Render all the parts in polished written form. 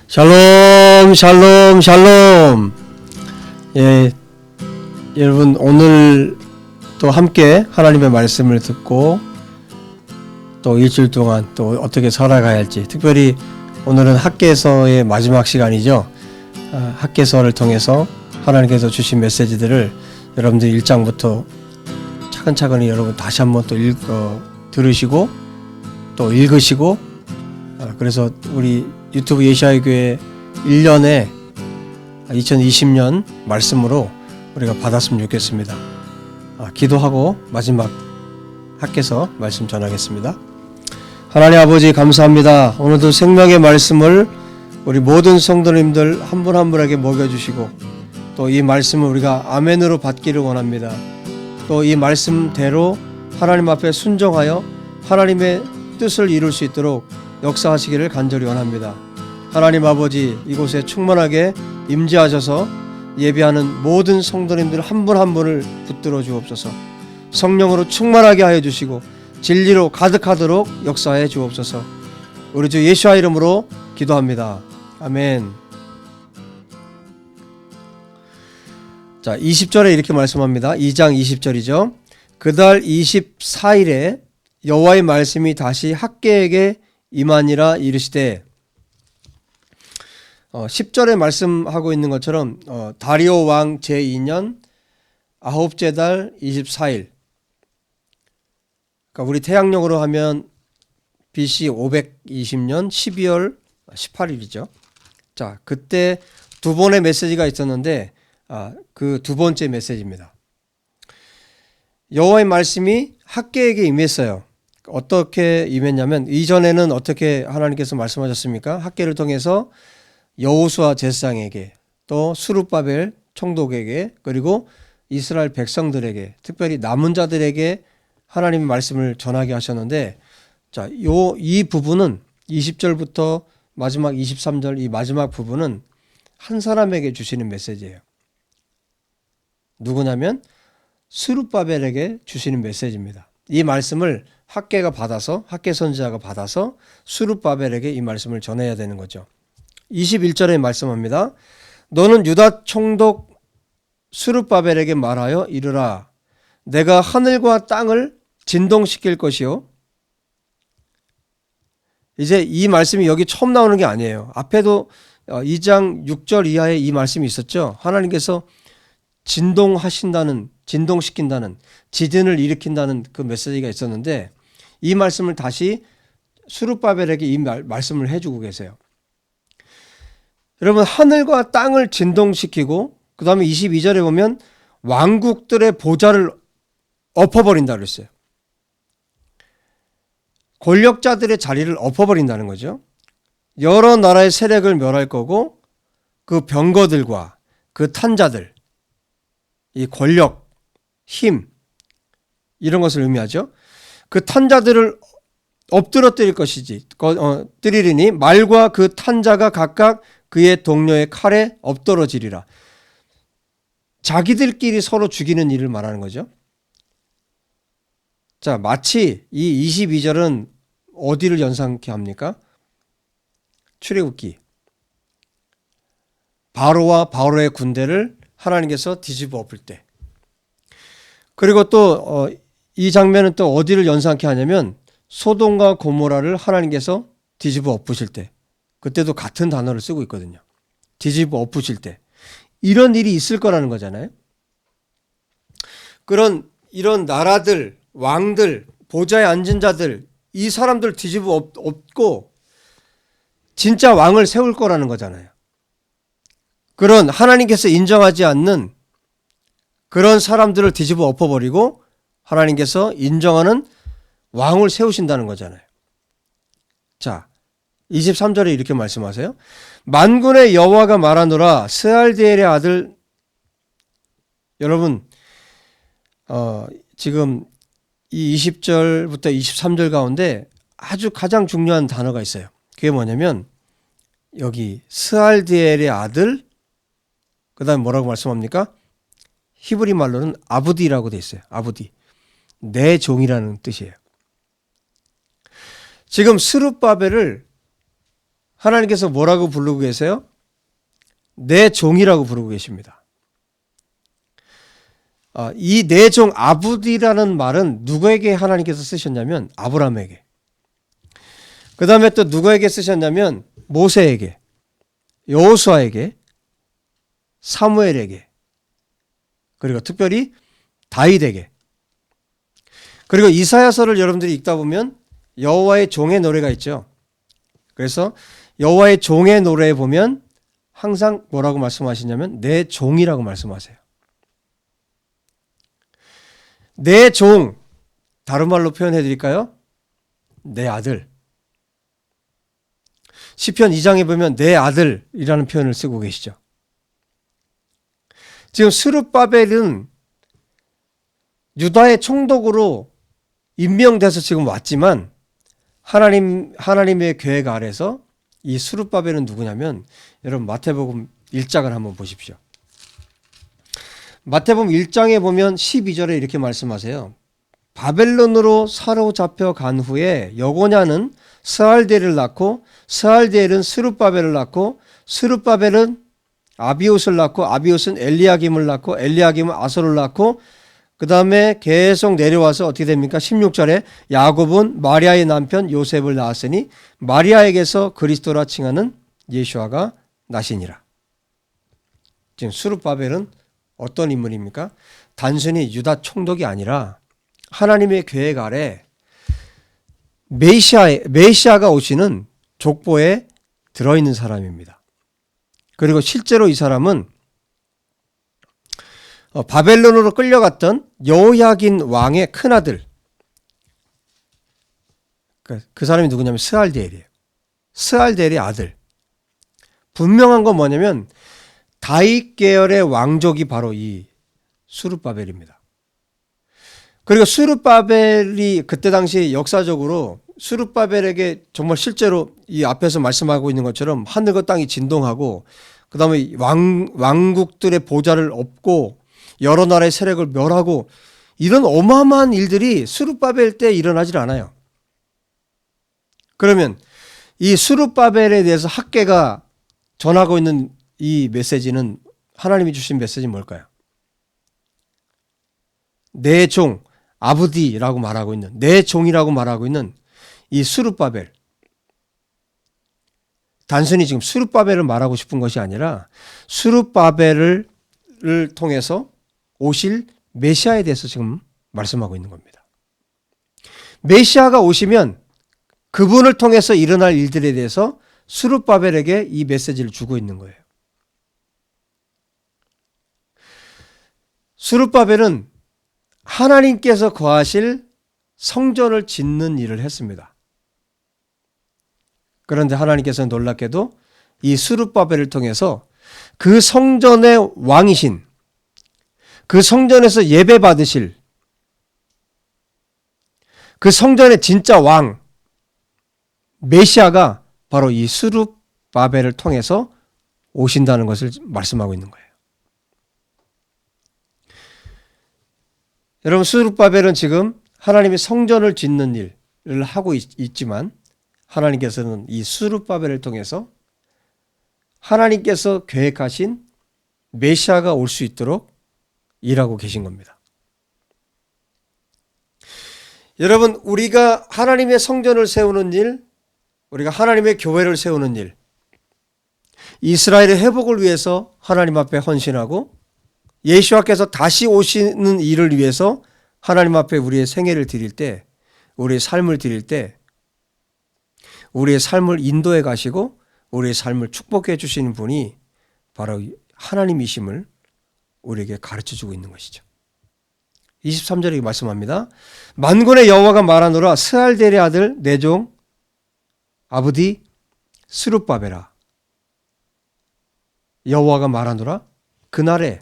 샬롬, 샬롬, 샬롬. 예, 여러분 오늘 또 함께 하나님의 말씀을 듣고 또 일주일 동안 또 어떻게 살아가야 할지, 특별히 오늘은 학개서의 마지막 시간이죠. 학개서를 통해서 하나님께서 주신 메시지들을 여러분들 1장부터 차근차근히 여러분 다시 한번 또 들으시고 또 읽으시고, 그래서 우리 유튜브 예시아의 교회 1년에 2020년 말씀으로 우리가 받았으면 좋겠습니다. 기도하고 마지막 학개서 말씀 전하겠습니다. 하나님 아버지 감사합니다. 오늘도 생명의 말씀을 우리 모든 성도님들 한 분 한 분에게 먹여주시고 또 이 말씀을 우리가 아멘으로 받기를 원합니다. 또 이 말씀대로 하나님 앞에 순종하여 하나님의 뜻을 이룰 수 있도록 역사하시기를 간절히 원합니다. 하나님 아버지, 이곳에 충만하게 임재하셔서 예배하는 모든 성도님들 한 분 한 분을 붙들어 주옵소서. 성령으로 충만하게 하여 주시고 진리로 가득하도록 역사해 주옵소서. 우리 주 예수와 이름으로 기도합니다. 아멘. 자, 20절에 이렇게 말씀합니다. 2장 20절이죠. 그달 24일에 여호와의 말씀이 다시 학개에게 임하니라 이르시되, 10절에 말씀하고 있는 것처럼 다리오 왕 제2년 9째 달 24일, 그러니까 우리 태양력으로 하면 BC 520년 12월 18일이죠. 자, 그때 두 번의 메시지가 있었는데 그 두 번째 메시지입니다. 여호와의 말씀이 학개에게 임했어요. 어떻게 임했냐면, 이전에는 어떻게 하나님께서 말씀하셨습니까? 학개를 통해서 여호수아 제사장에게, 또 스룹바벨 총독에게, 그리고 이스라엘 백성들에게, 특별히 남은 자들에게 하나님의 말씀을 전하게 하셨는데, 자, 이 부분은 20절부터 마지막 23절 이 마지막 부분은 한 사람에게 주시는 메시지예요. 누구냐면 스룹바벨에게 주시는 메시지입니다. 이 말씀을 학개가 받아서, 학개 선지자가 받아서 스룹바벨에게 이 말씀을 전해야 되는 거죠. 21절에 말씀합니다. 너는 유다 총독 스룹바벨에게 말하여 이르라. 내가 하늘과 땅을 진동시킬 것이요. 이제 이 말씀이 여기 처음 나오는 게 아니에요. 앞에도 2장 6절 이하에 이 말씀이 있었죠. 하나님께서 진동시킨다는, 지진을 일으킨다는 그 메시지가 있었는데, 이 말씀을 다시 스룹바벨에게 이 말씀을 해주고 계세요. 여러분, 하늘과 땅을 진동시키고, 그 다음에 22절에 보면 왕국들의 보좌를 엎어버린다 그랬어요. 권력자들의 자리를 엎어버린다는 거죠. 여러 나라의 세력을 멸할 거고, 그 병거들과 그 탄자들, 이 권력, 힘, 이런 것을 의미하죠. 그 탄자들을 엎드러뜨릴 것이지, 뜨리리니 말과 그 탄자가 각각 그의 동료의 칼에 엎드러지리라. 자기들끼리 서로 죽이는 일을 말하는 거죠. 자, 마치 이 22절은 어디를 연상케 합니까? 출애굽기. 바로와 바로의 군대를 하나님께서 뒤집어 엎을 때. 그리고 또 이 장면은 또 어디를 연상케 하냐면 소돔과 고모라를 하나님께서 뒤집어 엎으실 때. 그때도 같은 단어를 쓰고 있거든요. 뒤집어 엎으실 때. 이런 일이 있을 거라는 거잖아요. 이런 나라들, 왕들, 보좌에 앉은 자들, 이 사람들 뒤집어 엎고 진짜 왕을 세울 거라는 거잖아요. 그런 하나님께서 인정하지 않는 그런 사람들을 뒤집어 엎어버리고 하나님께서 인정하는 왕을 세우신다는 거잖아요. 자, 23절에 이렇게 말씀하세요. 만군의 여호와가 말하노라. 스알디엘의 아들, 여러분 지금 이 20절부터 23절 가운데 아주 가장 중요한 단어가 있어요. 그게 뭐냐면 여기 스알디엘의 아들, 그 다음에 뭐라고 말씀합니까? 히브리 말로는 아부디라고 돼 있어요. 아부디. 내 종이라는 뜻이에요. 지금 스룹바벨을 하나님께서 뭐라고 부르고 계세요? 내 종이라고 부르고 계십니다. 이 내 종 아부디라는 말은 누구에게 하나님께서 쓰셨냐면 아브라함에게. 그 다음에 또 누구에게 쓰셨냐면 모세에게, 여호수아에게, 사무엘에게, 그리고 특별히 다윗에게. 그리고 이사야서를 여러분들이 읽다 보면 여호와의 종의 노래가 있죠. 그래서 여호와의 종의 노래에 보면 항상 뭐라고 말씀하시냐면 내 종이라고 말씀하세요. 내 종, 다른 말로 표현해 드릴까요? 내 아들. 시편 2장에 보면 내 아들이라는 표현을 쓰고 계시죠. 지금 스룹바벨은 유다의 총독으로 임명돼서 지금 왔지만 하나님의 계획 아래서 이 스룹바벨은 누구냐면 여러분 마태복음 1장을 한번 보십시오. 마태복음 1장에 보면 12절에 이렇게 말씀하세요. 바벨론으로 사로잡혀 간 후에 여고냐는 스알데를 낳고 스알데엘은 스룹바벨을 낳고 스룹바벨은 아비옷을 낳고 아비옷은 엘리야김을 낳고 엘리야김은 아솔을 낳고 그 다음에 계속 내려와서 어떻게 됩니까? 16절에 야곱은 마리아의 남편 요셉을 낳았으니 마리아에게서 그리스도라 칭하는 예수아가 나시니라. 지금 스룹바벨은 어떤 인물입니까? 단순히 유다 총독이 아니라 하나님의 계획 아래 메시아가 오시는 족보에 들어있는 사람입니다. 그리고 실제로 이 사람은 바벨론으로 끌려갔던 여호야긴 왕의 큰아들, 그 사람이 누구냐면 스알디엘이에요. 스알디엘의 아들. 분명한 건 뭐냐면 다윗 계열의 왕족이 바로 이 스룹바벨입니다. 그리고 스룹바벨이 그때 당시 역사적으로 스룹바벨에게 정말 실제로 이 앞에서 말씀하고 있는 것처럼 하늘과 땅이 진동하고 그 다음에 왕국들의 보좌를 엎고 여러 나라의 세력을 멸하고 이런 어마어마한 일들이 스룹바벨 때 일어나질 않아요. 그러면 이 스룹바벨에 대해서 학계가 전하고 있는 이 메시지는 하나님이 주신 메시지는 뭘까요? 내 종, 아브디라고 말하고 있는, 내 종이라고 말하고 있는 이 스룹바벨. 단순히 지금 스룹바벨을 말하고 싶은 것이 아니라 스룹바벨을 통해서 오실 메시아에 대해서 지금 말씀하고 있는 겁니다. 메시아가 오시면 그분을 통해서 일어날 일들에 대해서 스룹바벨에게 이 메시지를 주고 있는 거예요. 스룹바벨은 하나님께서 거하실 성전을 짓는 일을 했습니다. 그런데 하나님께서는 놀랍게도 이 스룹바벨을 통해서 그 성전의 왕이신, 그 성전에서 예배 받으실, 그 성전의 진짜 왕, 메시아가 바로 이 스룹바벨을 통해서 오신다는 것을 말씀하고 있는 거예요. 여러분, 스룹바벨은 지금 하나님이 성전을 짓는 일을 하고 있지만 하나님께서는 이 스룹바벨을 통해서 하나님께서 계획하신 메시아가 올 수 있도록 일하고 계신 겁니다. 여러분, 우리가 하나님의 성전을 세우는 일, 우리가 하나님의 교회를 세우는 일, 이스라엘의 회복을 위해서 하나님 앞에 헌신하고 예수와께서 다시 오시는 일을 위해서 하나님 앞에 우리의 생애를 드릴 때, 우리의 삶을 드릴 때 우리의 삶을 인도해 가시고 우리의 삶을 축복해 주시는 분이 바로 하나님이심을 우리에게 가르쳐 주고 있는 것이죠. 23절에 말씀합니다. 만군의 여호와가 말하노라 스알델의 아들 내 종 아브디 스룹바벨아. 여호와가 말하노라 그날에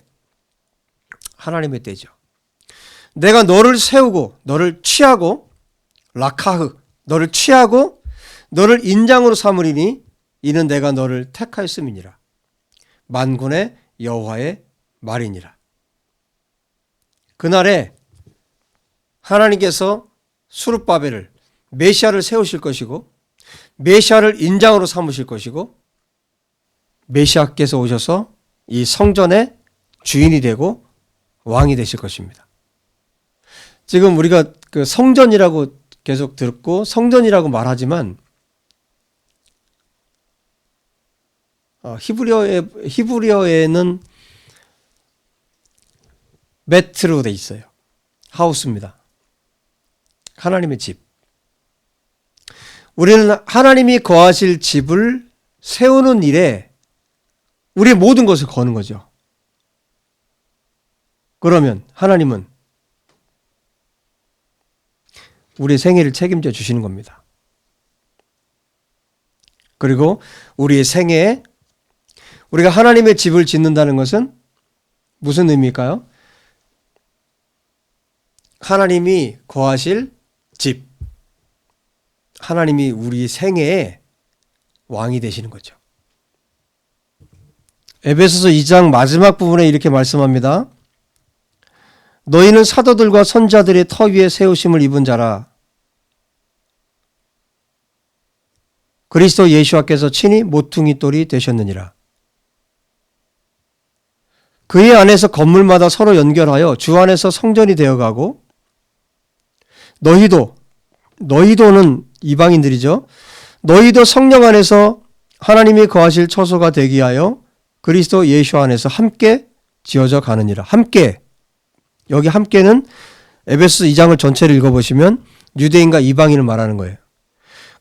하나님의 때죠. 내가 너를 세우고 너를 취하고 라카흐 너를 취하고 너를 인장으로 삼으리니 이는 내가 너를 택하였음이니라. 만군의 여호와의 말이니라. 그날에 하나님께서 스룹바벨을 메시아를 세우실 것이고 메시아를 인장으로 삼으실 것이고 메시아께서 오셔서 이 성전의 주인이 되고 왕이 되실 것입니다. 지금 우리가 그 성전이라고 계속 듣고 성전이라고 말하지만 히브리어에는 메트로 돼 있어요. 하우스입니다. 하나님의 집. 우리는 하나님이 거하실 집을 세우는 일에 우리의 모든 것을 거는 거죠. 그러면 하나님은 우리의 생애를 책임져 주시는 겁니다. 그리고 우리의 생애에 우리가 하나님의 집을 짓는다는 것은 무슨 의미일까요? 하나님이 거하실 집. 하나님이 우리 생애에 왕이 되시는 거죠. 에베소서 2장 마지막 부분에 이렇게 말씀합니다. 너희는 사도들과 선지자들의 터 위에 세우심을 입은 자라. 그리스도 예수께서 친히 모퉁이 돌이 되셨느니라. 그의 안에서 건물마다 서로 연결하여 주 안에서 성전이 되어가고 너희도는 이방인들이죠. 너희도 성령 안에서 하나님이 거하실 처소가 되기 하여 그리스도 예수 안에서 함께 지어져 가느니라. 함께. 여기 함께는 에베소 2장을 전체를 읽어보시면 유대인과 이방인을 말하는 거예요.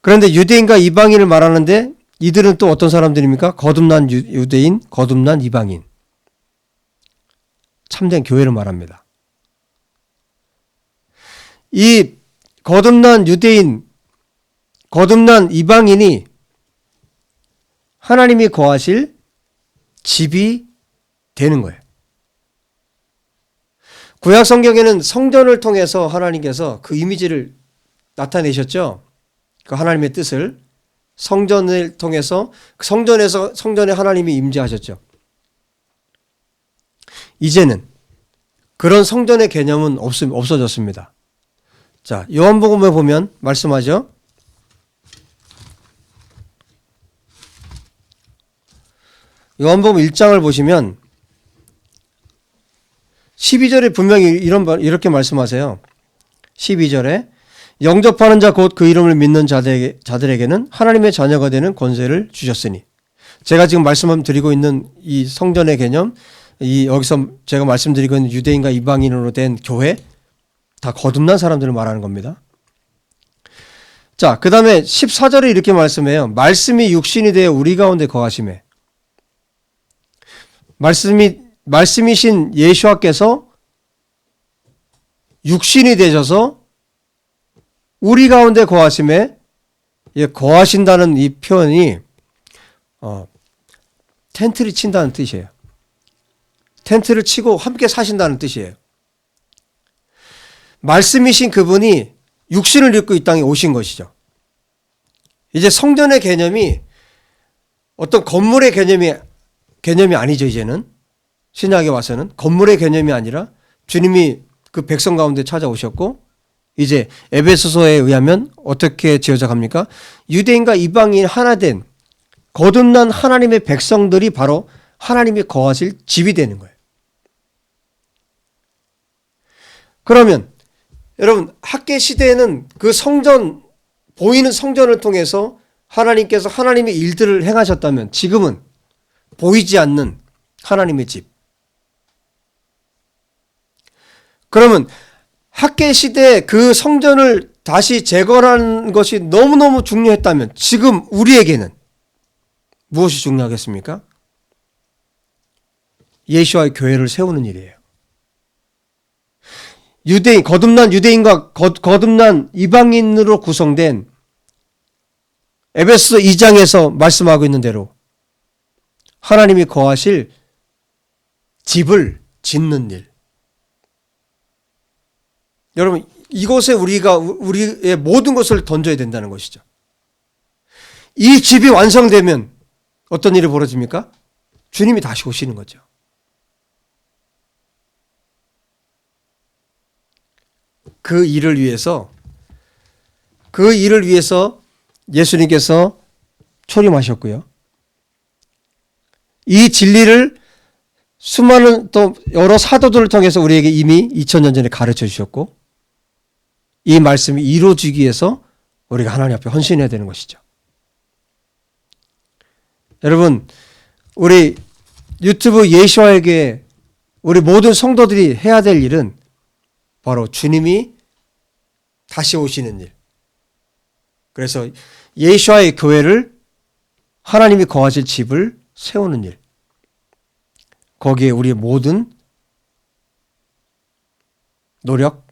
그런데 유대인과 이방인을 말하는데 이들은 또 어떤 사람들입니까? 거듭난 유대인, 거듭난 이방인. 참된 교회를 말합니다. 이 거듭난 유대인, 거듭난 이방인이 하나님이 거하실 집이 되는 거예요. 구약 성경에는 성전을 통해서 하나님께서 그 이미지를 나타내셨죠. 그 하나님의 뜻을 성전을 통해서 성전에 하나님이 임재하셨죠. 이제는 그런 성전의 개념은 없어졌습니다. 자, 요한복음에 보면 말씀하죠. 요한복음 1장을 보시면 12절에 분명히 이렇게 말씀하세요. 12절에 영접하는 자 곧 그 이름을 믿는 자들에게는 하나님의 자녀가 되는 권세를 주셨으니. 제가 지금 말씀드리고 있는 이 성전의 개념, 여기서 제가 말씀드리고 있는 유대인과 이방인으로 된 교회, 다 거듭난 사람들을 말하는 겁니다. 자, 그 다음에 14절에 이렇게 말씀해요. 말씀이 육신이 되어 우리 가운데 거하심에. 말씀이신 예수께서 육신이 되셔서 우리 가운데 거하심에, 거하신다는 이 표현이 텐트를 친다는 뜻이에요. 텐트를 치고 함께 사신다는 뜻이에요. 말씀이신 그분이 육신을 입고 이 땅에 오신 것이죠. 이제 성전의 개념이 어떤 건물의 개념이 아니죠. 이제는 신약에 와서는 건물의 개념이 아니라 주님이 그 백성 가운데 찾아오셨고, 이제 에베소서에 의하면 어떻게 지어져 갑니까? 유대인과 이방인 하나 된 거듭난 하나님의 백성들이 바로 하나님이 거하실 집이 되는 거예요. 그러면 여러분, 학계 시대에는 그 성전, 보이는 성전을 통해서 하나님께서 하나님의 일들을 행하셨다면, 지금은 보이지 않는 하나님의 집. 그러면 학계 시대에 그 성전을 다시 재건하는 것이 너무너무 중요했다면, 지금 우리에게는 무엇이 중요하겠습니까? 예수와의 교회를 세우는 일이에요. 유대인, 거듭난 유대인과 거듭난 이방인으로 구성된 에베소 2장에서 말씀하고 있는 대로 하나님이 거하실 집을 짓는 일. 여러분, 이곳에 우리의 모든 것을 던져야 된다는 것이죠. 이 집이 완성되면 어떤 일이 벌어집니까? 주님이 다시 오시는 거죠. 그 일을 위해서 예수님께서 초림하셨고요. 이 진리를 수많은 또 여러 사도들을 통해서 우리에게 이미 2000년 전에 가르쳐 주셨고, 이 말씀이 이루어지기 위해서 우리가 하나님 앞에 헌신해야 되는 것이죠. 여러분, 우리 유튜브 예수와에게 우리 모든 성도들이 해야 될 일은 바로 주님이 다시 오시는 일. 그래서 예수와의 교회를, 하나님이 거하실 집을 세우는 일. 거기에 우리의 모든 노력,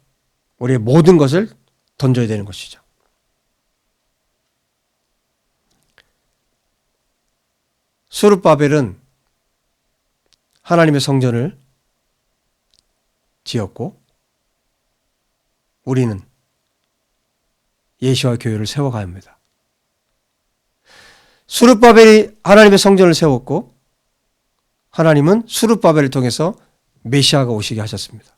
우리의 모든 것을 던져야 되는 것이죠. 스룹바벨은 하나님의 성전을 지었고, 우리는 예수와 교회를 세워가야 합니다. 스룹바벨이 하나님의 성전을 세웠고, 하나님은 스룹바벨을 통해서 메시아가 오시게 하셨습니다.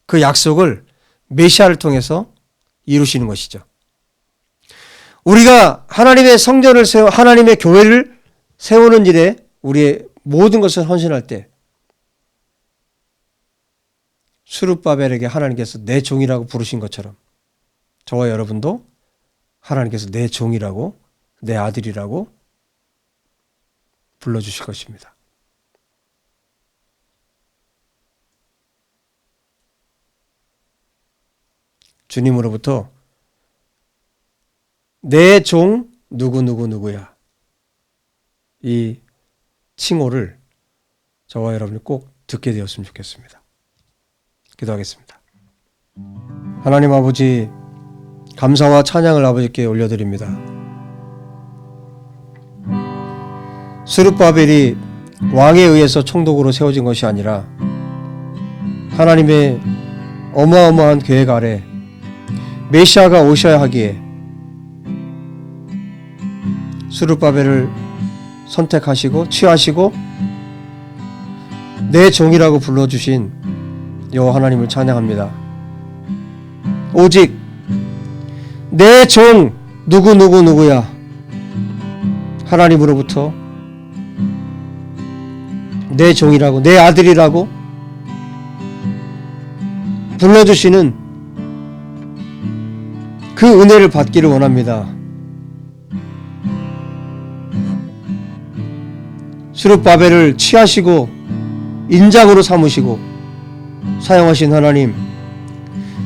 그 약속을 메시아를 통해서 이루시는 것이죠. 우리가 하나님의 성전을 하나님의 교회를 세우는 일에 우리의 모든 것을 헌신할 때, 스룹바벨에게 하나님께서 내 종이라고 부르신 것처럼 저와 여러분도 하나님께서 내 종이라고, 내 아들이라고 불러주실 것입니다. 주님으로부터 내 종 누구야, 이 칭호를 저와 여러분이 꼭 듣게 되었으면 좋겠습니다. 기도하겠습니다. 하나님 아버지, 감사와 찬양을 아버지께 올려드립니다. 스룹바벨이 왕에 의해서 총독으로 세워진 것이 아니라 하나님의 어마어마한 계획 아래 메시아가 오셔야 하기에 스룹바벨을 선택하시고 취하시고 내 종이라고 불러주신 여호와 하나님을 찬양합니다. 오직 내 종 누구야 하나님으로부터 내 종이라고, 내 아들이라고 불러주시는 그 은혜를 받기를 원합니다. 스룹바벨을 취하시고 인장으로 삼으시고 사용하신 하나님,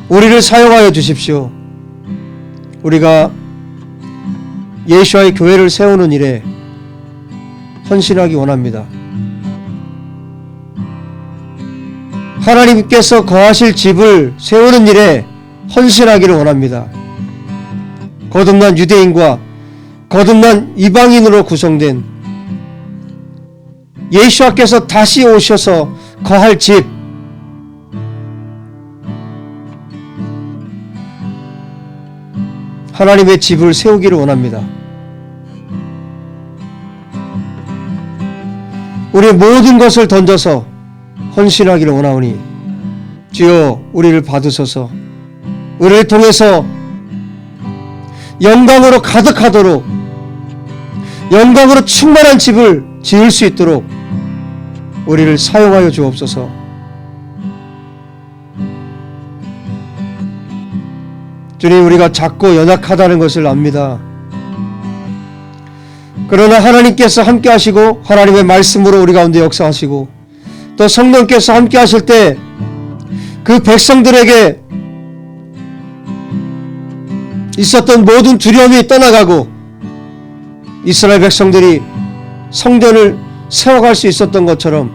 우리를 사용하여 주십시오. 우리가 예수와의 교회를 세우는 일에 헌신하기 원합니다. 하나님께서 거하실 집을 세우는 일에 헌신하기를 원합니다. 거듭난 유대인과 거듭난 이방인으로 구성된 예수와께서 다시 오셔서 거할 집, 하나님의 집을 세우기를 원합니다. 우리의 모든 것을 던져서 헌신하기를 원하오니 주여 우리를 받으소서, 우리를 통해서 영광으로 가득하도록, 영광으로 충만한 집을 지을 수 있도록 우리를 사용하여 주옵소서. 주님, 우리가 작고 연약하다는 것을 압니다. 그러나 하나님께서 함께 하시고 하나님의 말씀으로 우리 가운데 역사하시고 또 성령께서 함께 하실 때 그 백성들에게 있었던 모든 두려움이 떠나가고 이스라엘 백성들이 성전을 세워갈 수 있었던 것처럼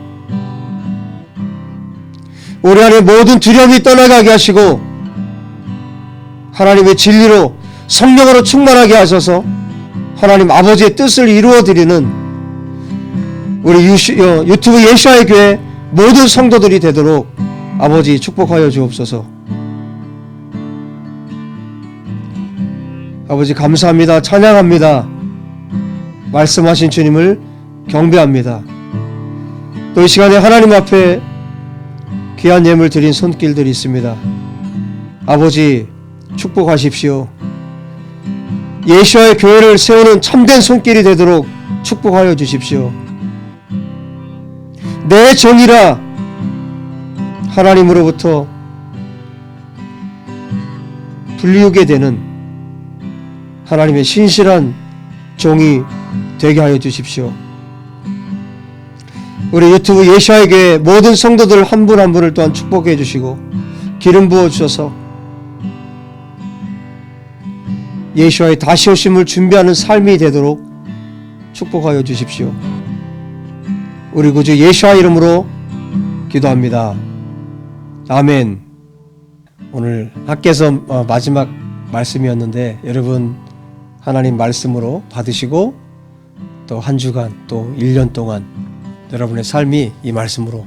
우리 안에 모든 두려움이 떠나가게 하시고 하나님의 진리로 성령으로 충만하게 하셔서 하나님 아버지의 뜻을 이루어드리는 우리 유튜브 예수와의 교회 모든 성도들이 되도록 아버지 축복하여 주옵소서. 아버지 감사합니다. 찬양합니다. 말씀하신 주님을 경배합니다. 또 이 시간에 하나님 앞에 귀한 예물 드린 손길들이 있습니다. 아버지 축복하십시오. 예수와의 교회를 세우는 참된 손길이 되도록 축복하여 주십시오. 내 종이라 하나님으로부터 불리우게 되는 하나님의 신실한 종이 되게 하여 주십시오. 우리 유튜브 예수와의 교회 모든 성도들 한 분 한 분을 또한 축복해 주시고 기름 부어 주셔서 예수와의 다시 오심을 준비하는 삶이 되도록 축복하여 주십시오. 우리 구주 예수와 이름으로 기도합니다. 아멘. 오늘 학교에서 마지막 말씀이었는데 여러분 하나님 말씀으로 받으시고 또 한 주간 또 1년 동안 여러분의 삶이 이 말씀으로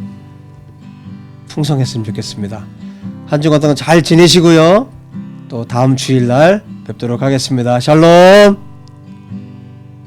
풍성했으면 좋겠습니다. 한 주간 동안 잘 지내시고요. 또 다음 주일날 뵙도록 하겠습니다. 샬롬.